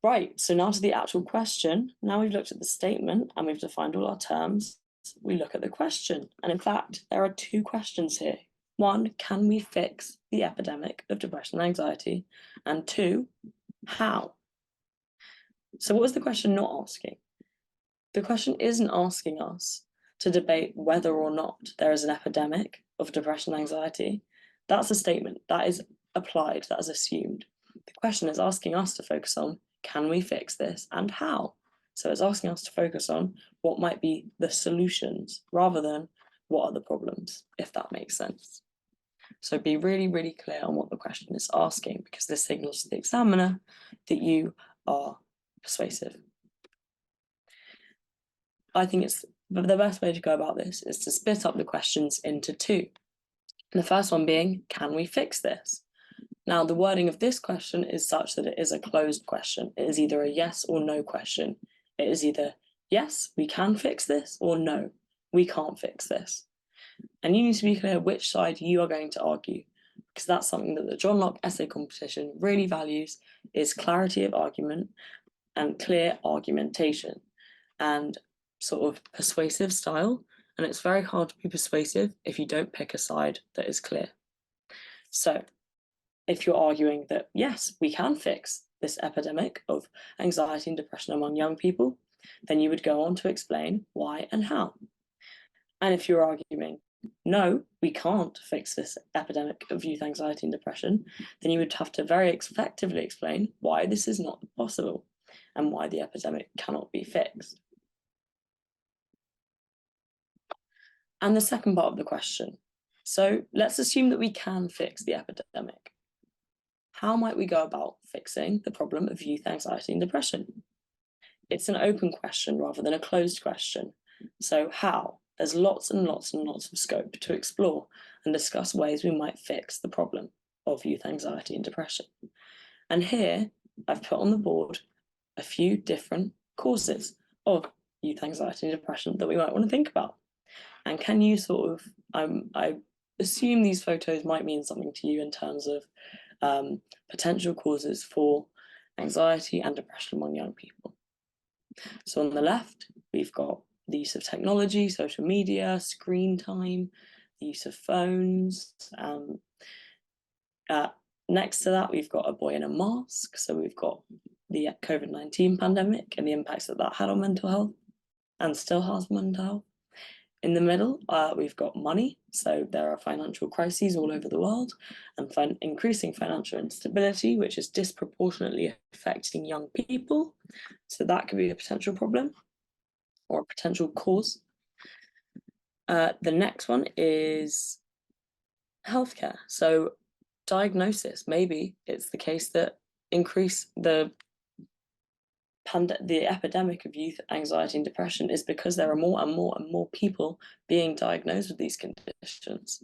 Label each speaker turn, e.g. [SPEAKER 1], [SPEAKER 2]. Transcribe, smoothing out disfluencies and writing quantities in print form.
[SPEAKER 1] Right, so now to the actual question. Now we've looked at the statement and we've defined all our terms, we look at the question. And in fact, there are two questions here. One, can we fix the epidemic of depression and anxiety? And two, how? So what is the question not asking? The question isn't asking us to debate whether or not there is an epidemic of depression and anxiety. That's a statement, that is applied, that is assumed. The question is asking us to focus on, can we fix this and how? So it's asking us to focus on what might be the solutions rather than what are the problems, if that makes sense. So be really, really clear on what the question is asking, because this signals to the examiner that you are persuasive. I think the best way to go about this is to split up the questions into two. The first one being, can we fix this? Now, the wording of this question is such that it is a closed question. It is either a yes or no question. It is either, yes, we can fix this, or no, we can't fix this. And you need to be clear which side you are going to argue, because that's something that the John Locke Essay Competition really values, is clarity of argument and clear argumentation and sort of persuasive style. And it's very hard to be persuasive if you don't pick a side that is clear. So if you're arguing that, yes, we can fix this epidemic of anxiety and depression among young people, then you would go on to explain why and how. And if you're arguing, no, we can't fix this epidemic of youth anxiety and depression, then you would have to very effectively explain why this is not possible and why the epidemic cannot be fixed. And the second part of the question. So let's assume that we can fix the epidemic. How might we go about fixing the problem of youth anxiety and depression? It's an open question rather than a closed question. So how? There's lots and lots and lots of scope to explore and discuss ways we might fix the problem of youth anxiety and depression. And here I've put on the board a few different causes of youth anxiety and depression that we might want to think about. And can you sort of, I assume these photos might mean something to you in terms of potential causes for anxiety and depression among young people. So on the left, we've got the use of technology, social media, screen time, the use of phones. Next to that, we've got a boy in a mask. So we've got the COVID-19 pandemic and the impacts that that had on mental health and still has mental health. In the middle, we've got money. So there are financial crises all over the world and increasing financial instability, which is disproportionately affecting young people. So that could be a potential problem or a potential cause. The next one is healthcare. So diagnosis, maybe it's the case that the epidemic of youth anxiety and depression is because there are more and more and more people being diagnosed with these conditions.